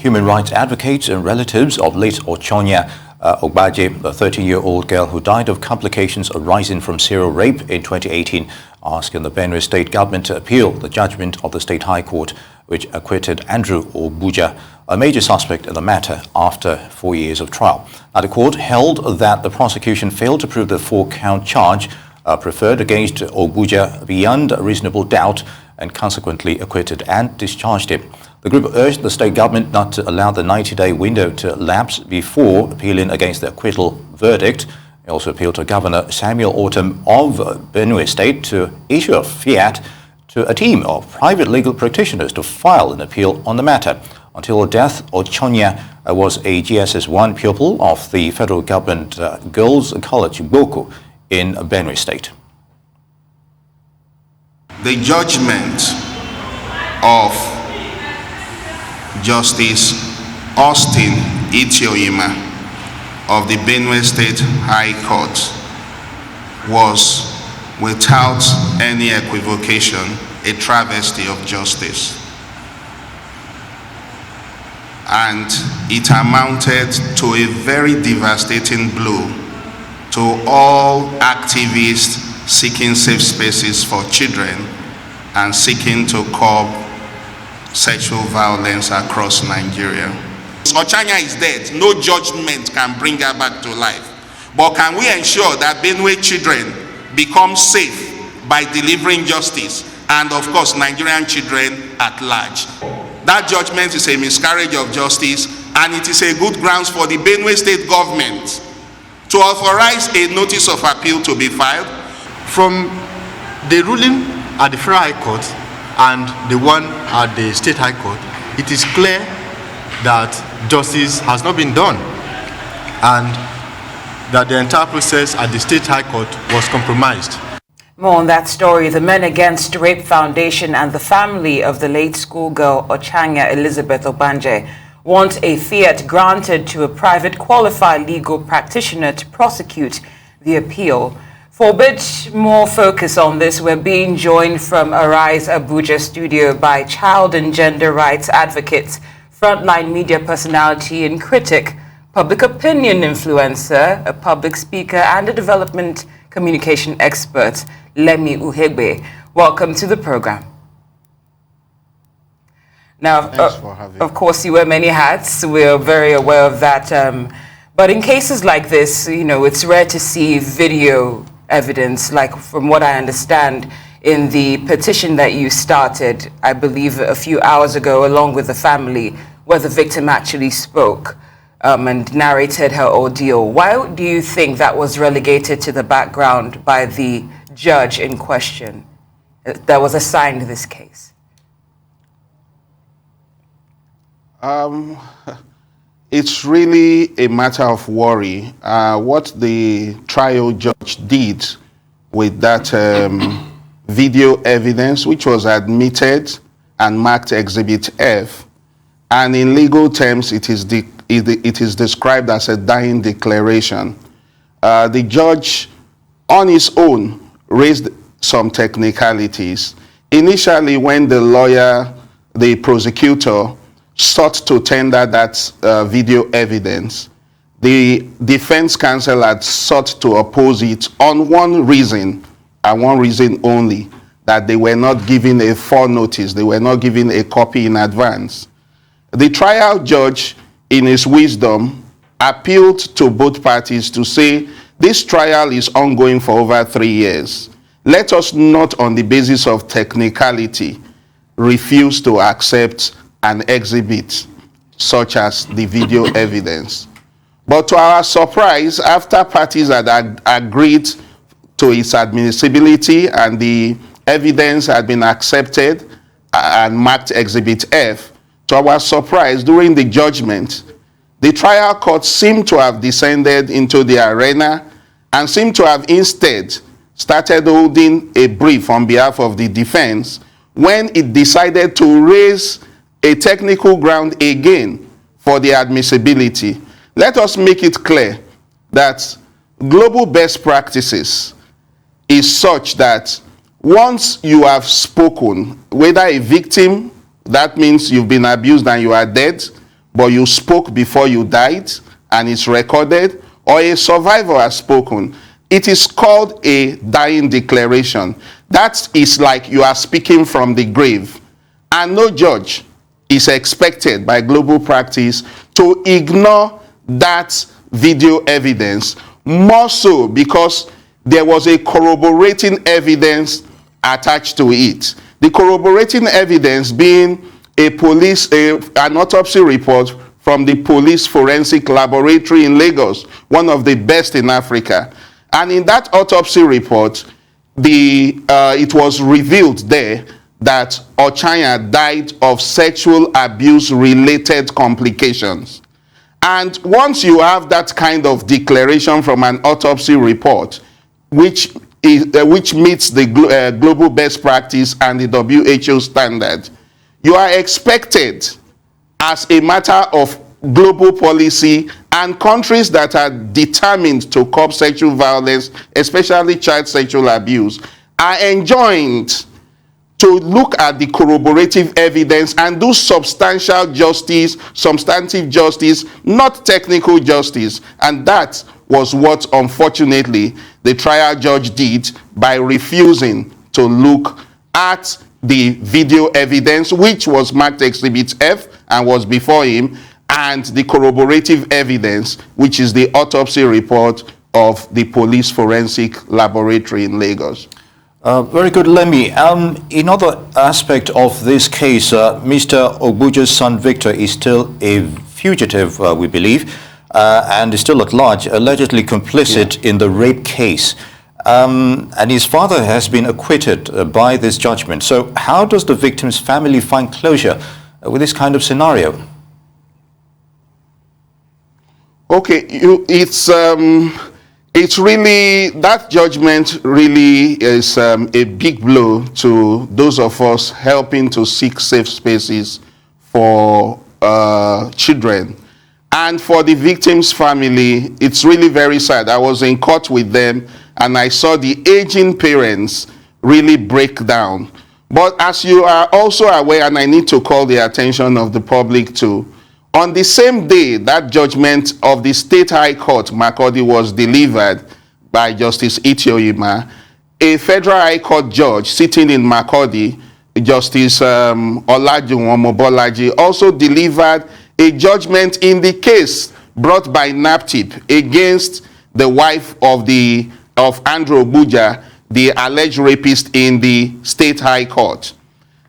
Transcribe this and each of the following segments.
Human rights advocates and relatives of late Ochanya Ugbegbe, a 13-year-old girl who died of complications arising from serial rape in 2018, asking the Benue State government to appeal the judgment of the State High Court, which acquitted Andrew Oguja, a major suspect in the matter, after 4 years of trial. Now, the court held that the prosecution failed to prove the 4-count charge preferred against Oguja beyond reasonable doubt and consequently acquitted and discharged him. The group urged the state government not to allow the 90-day window to lapse before appealing against the acquittal verdict. They also appealed to Governor Samuel Ortom of Benue State to issue a fiat to a team of private legal practitioners to file an appeal on the matter. Until her death, Ochanya was a GSS-1 pupil of the federal government Girls College Boko in Benue State. The judgment of Justice Austin Itioyima of the Benue State High Court was, without any equivocation, a travesty of justice. And it amounted to a very devastating blow to all activists seeking safe spaces for children and seeking to curb sexual violence across Nigeria. Ochanya is dead. No judgment can bring her back to life. But can we ensure that Benue children become safe by delivering justice, and of course Nigerian children at large? That judgment is a miscarriage of justice, and it is a good grounds for the Benue State government to authorize a notice of appeal to be filed. From the ruling at the Federal High Court and the one at the State High Court, it is clear that justice has not been done and that the entire process at the State High Court was compromised. More on that story. The Men Against Rape Foundation and the family of the late schoolgirl Ochanya Elizabeth Obanje want a fiat granted to a private qualified legal practitioner to prosecute the appeal. For a bit more focus on this, we're being joined from Arise Abuja studio by child and gender rights advocates, frontline media personality and critic, public opinion influencer, a public speaker, and a development communication expert, Lemmy Ugbegbe. Welcome to the program. Now, of course, you wear many hats. We're very aware of that. But in cases like this, you know, it's rare to see video evidence, like from what I understand, in the petition that you started, I believe a few hours ago, along with the family, where the victim actually spoke and narrated her ordeal. Why do you think that was relegated to the background by the judge in question that was assigned this case? It's really a matter of worry. What the trial judge did with that video evidence, which was admitted and marked Exhibit F, and in legal terms, it is described as a dying declaration. The judge, on his own, raised some technicalities. Initially, when the lawyer, the prosecutor, sought to tender that video evidence, the defense counsel had sought to oppose it on one reason, and one reason only, that they were not given a forenotice, they were not given a copy in advance. The trial judge, in his wisdom, appealed to both parties to say, this trial is ongoing for over 3 years. Let us not, on the basis of technicality, refuse to accept an exhibit such as the video evidence. But to our surprise, after parties had agreed to its admissibility and the evidence had been accepted and marked Exhibit F, to our surprise, during the judgment, the trial court seemed to have descended into the arena and seemed to have instead started holding a brief on behalf of the defense when it decided to raise a technical ground again for the admissibility. Let us make it clear that global best practices is such that once you have spoken, whether a victim, that means you've been abused and you are dead, but you spoke before you died, and it's recorded, or a survivor has spoken, it is called a dying declaration. That is like you are speaking from the grave. And no judge is expected by global practice to ignore that video evidence, more so because there was a corroborating evidence attached to it. The corroborating evidence being an autopsy report from the Police Forensic Laboratory in Lagos, one of the best in Africa. And in that autopsy report, it was revealed there that Ochanya died of sexual abuse-related complications. And once you have that kind of declaration from an autopsy report, which meets the global best practice and the WHO standard, you are expected, as a matter of global policy, and countries that are determined to curb sexual violence, especially child sexual abuse, are enjoined to look at the corroborative evidence and do substantive justice, not technical justice. And that was what, unfortunately, the trial judge did by refusing to look at the video evidence, which was marked Exhibit F and was before him, and the corroborative evidence, which is the autopsy report of the Police Forensic Laboratory in Lagos. Very good, Lemmy. In other aspect of this case, Mr. Oguja's son Victor is still a fugitive, we believe, and is still at large, allegedly complicit in the rape case. And his father has been acquitted by this judgment. So how does the victim's family find closure with this kind of scenario? Okay, it's really, that judgment really is a big blow to those of us helping to seek safe spaces for children. And for the victim's family, it's really very sad. I was in court with them and I saw the aging parents really break down. But as you are also aware, and I need to call the attention of the public too, on the same day that judgment of the State High Court, Makurdi, was delivered by Justice Itioyima, a Federal High Court judge sitting in Makurdi, Justice Olajunwon Mobolaji, also delivered a judgment in the case brought by NAPTIP against the wife of Andrew Oguja, the alleged rapist in the State High Court.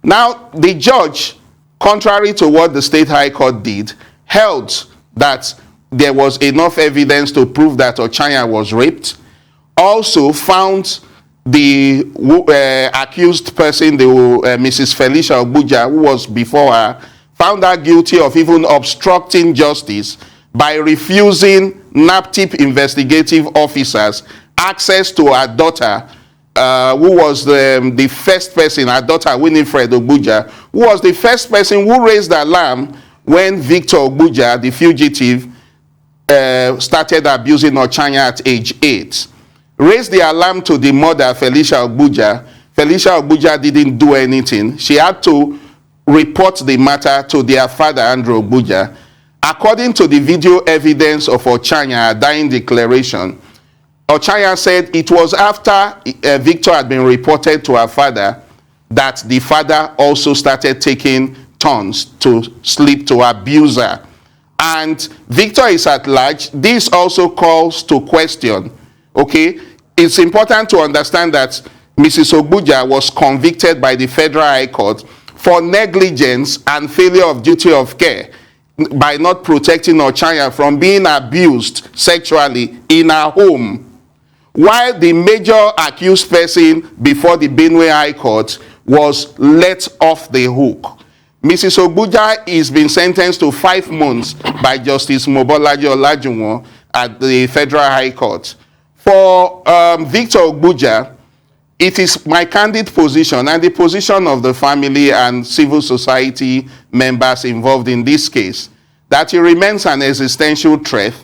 Now, the judge, contrary to what the State High Court did, held that there was enough evidence to prove that Ochanya was raped, also found the accused person, Mrs. Felicia Oguja, who was before her, found her guilty of even obstructing justice by refusing NAPTIP investigative officers access to her daughter, who was the first person, her daughter Winifred Oguja, who was the first person who raised the alarm when Victor Oguja, the fugitive, started abusing Ochanya at age 8. Raised the alarm to the mother, Felicia Oguja. Felicia Oguja didn't do anything. She had to report the matter to their father, Andrew Oguja. According to the video evidence of Ochanya, her dying declaration, Ochanya said it was after Victor had been reported to her father that the father also started taking turns to sleep, to abuse her. And Victor is at large. This also calls to question, okay? It's important to understand that Mrs. Oguja was convicted by the Federal High Court for negligence and failure of duty of care by not protecting Ochanya from being abused sexually in her home, while the major accused person before the Benue High Court was let off the hook. Mrs. Oguja is being sentenced to 5 months by Justice Mobolaji Olajunwon at the Federal High Court. For Victor Oguja, it is my candid position and the position of the family and civil society members involved in this case that he remains an existential threat,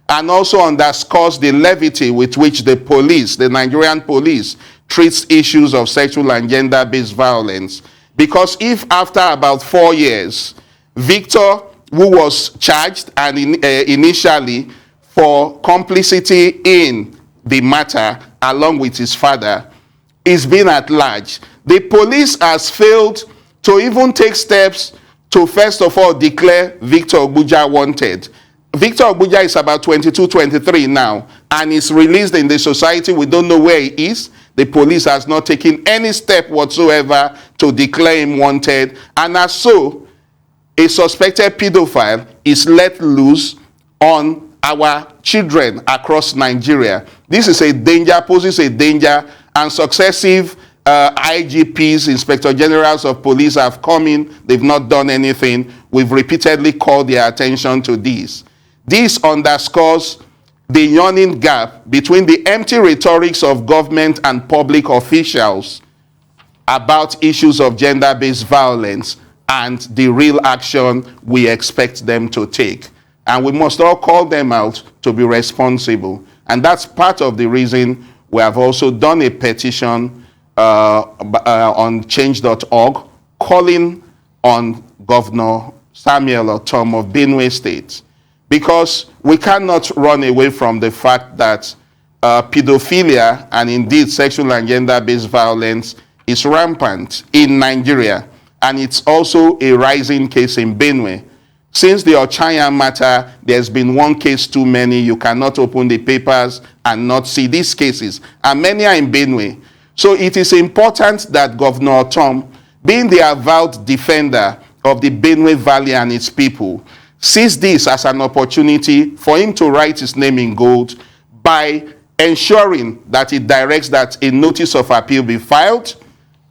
and also underscores the levity with which the police, the Nigerian police, treats issues of sexual and gender-based violence. Because if after about 4 years, Victor who was charged and initially for complicity in the matter along with his father, is being at large. The police has failed to even take steps to first of all declare Victor Oguja wanted. Victor Oguja is about 22, 23 now, and is released in the society. We don't know where he is. The police has not taken any step whatsoever to declare him wanted, and as so, a suspected pedophile is let loose on our children across Nigeria. This is a danger, poses a danger, and successive IGPs, Inspector Generals of Police, have come in. They've not done anything. We've repeatedly called their attention to this. This underscores the yawning gap between the empty rhetorics of government and public officials about issues of gender-based violence and the real action we expect them to take. And we must all call them out to be responsible. And that's part of the reason we have also done a petition on change.org calling on Governor Samuel Ortom of Benue State, because we cannot run away from the fact that pedophilia and indeed sexual and gender-based violence is rampant in Nigeria, and it's also a rising case in Benue. Since the Ochanya matter, there's been one case too many. You cannot open the papers and not see these cases, and many are in Benue. So it is important that Governor Ortom, being the avowed defender of the Benue Valley and its people, sees this as an opportunity for him to write his name in gold by ensuring that it directs that a notice of appeal be filed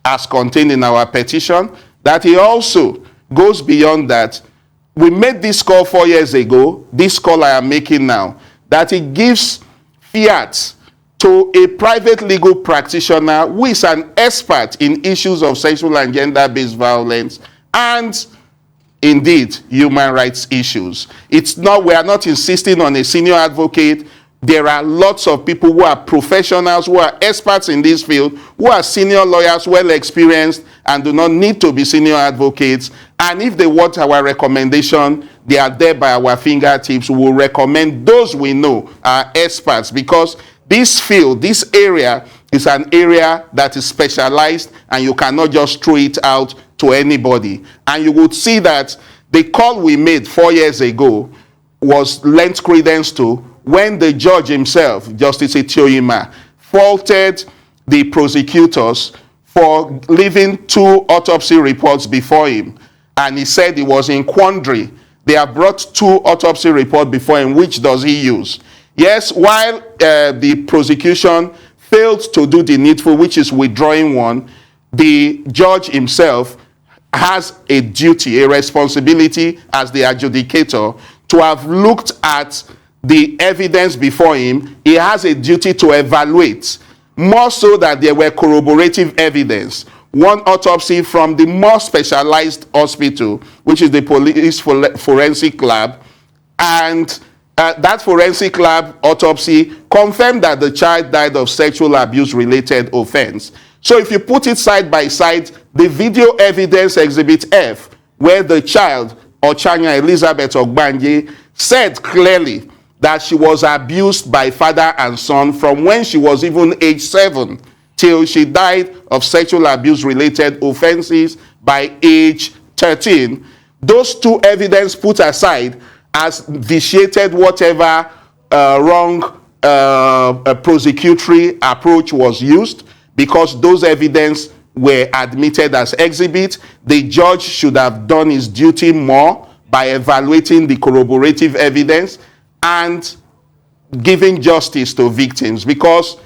as contained in our petition, that he also goes beyond that. We made this call 4 years ago, this call I am making now, that it gives fiat to a private legal practitioner who is an expert in issues of sexual and gender-based violence and indeed human rights issues. It's not, we are not insisting on a senior advocate. There are lots of people who are professionals, who are experts in this field, who are senior lawyers, well experienced, and do not need to be senior advocates. And if they want our recommendation, they are there by our fingertips. We will recommend those we know are experts, because this field, this area, is an area that is specialized, and you cannot just throw it out to anybody. And you would see that the call we made 4 years ago was lent credence to when the judge himself, Justice Itioima, faulted the prosecutors for leaving 2 autopsy reports before him. And he said he was in quandary. They have brought 2 autopsy reports before him. Which does he use? Yes, while the prosecution failed to do the needful, which is withdrawing one, the judge himself has a duty, a responsibility as the adjudicator to have looked at the evidence before him. He has a duty to evaluate, more so that there were corroborative evidence. One autopsy from the more specialized hospital, which is the police forensic lab, and that forensic lab autopsy confirmed that the child died of sexual abuse related offense. So if you put it side by side, the video evidence exhibit F, where the child, Ochanya Elizabeth Ogbanje, said clearly that she was abused by father and son from when she was even age 7 till she died of sexual abuse related offenses by age 13. Those 2 evidence put aside has vitiated whatever wrong prosecutory approach was used, because those evidence were admitted as exhibit. The judge should have done his duty more by evaluating the corroborative evidence and giving justice to victims, because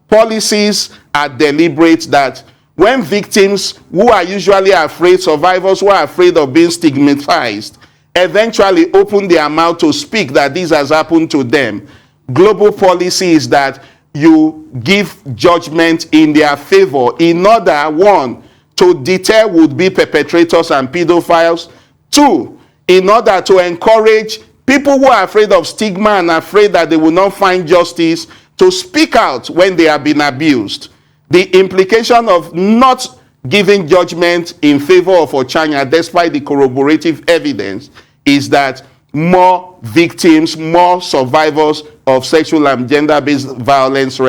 policies are deliberate that when victims who are usually afraid, survivors who are afraid of being stigmatized, eventually open their mouth to speak that this has happened to them, global policy is that you give judgment in their favor in order, 1, to deter would-be perpetrators and pedophiles, 2, in order to encourage people who are afraid of stigma and afraid that they will not find justice to speak out when they have been abused. The implication of not giving judgment in favor of Ochanya despite the corroborative evidence is that more victims, more survivors of sexual and gender-based violence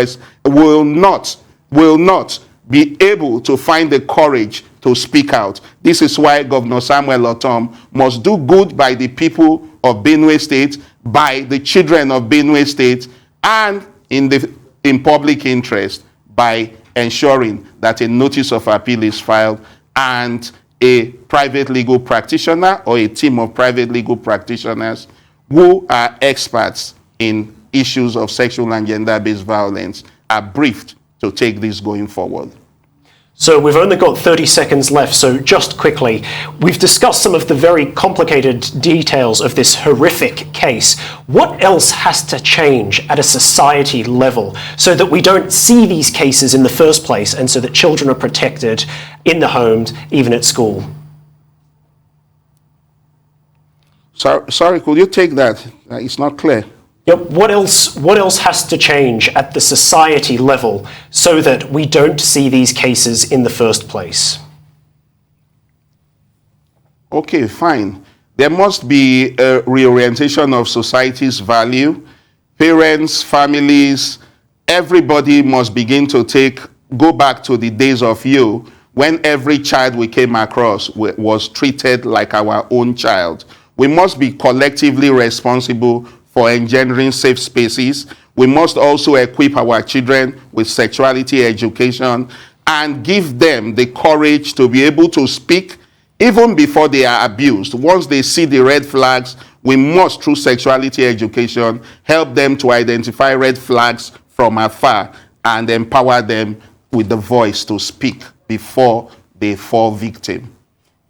will not be able to find the courage to speak out. This is why Governor Samuel Ortom must do good by the people of Benue State, by the children of Benue State, and in public interest by ensuring that a notice of appeal is filed and a private legal practitioner or a team of private legal practitioners who are experts in issues of sexual and gender-based violence are briefed to take this going forward. So we've only got 30 seconds left, so just quickly, we've discussed some of the very complicated details of this horrific case. What else has to change at a society level so that we don't see these cases in the first place and so that children are protected in the homes, even at school? Sorry, could you take that? It's not clear. Yep. What else has to change at the society level so that we don't see these cases in the first place? Okay, fine. There must be a reorientation of society's value. Parents, families, everybody must begin to go back to the days of yore when every child we came across was treated like our own child. We must be collectively responsible for engendering safe spaces. We must also equip our children with sexuality education and give them the courage to be able to speak even before they are abused. Once they see the red flags, we must, through sexuality education, help them to identify red flags from afar and empower them with the voice to speak before they fall victim.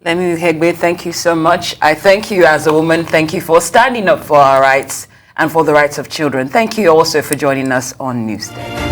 Lemmy Ugbegbe, thank you so much. I thank you as a woman. Thank you for standing up for our rights and for the rights of children. Thank you also for joining us on Newsday.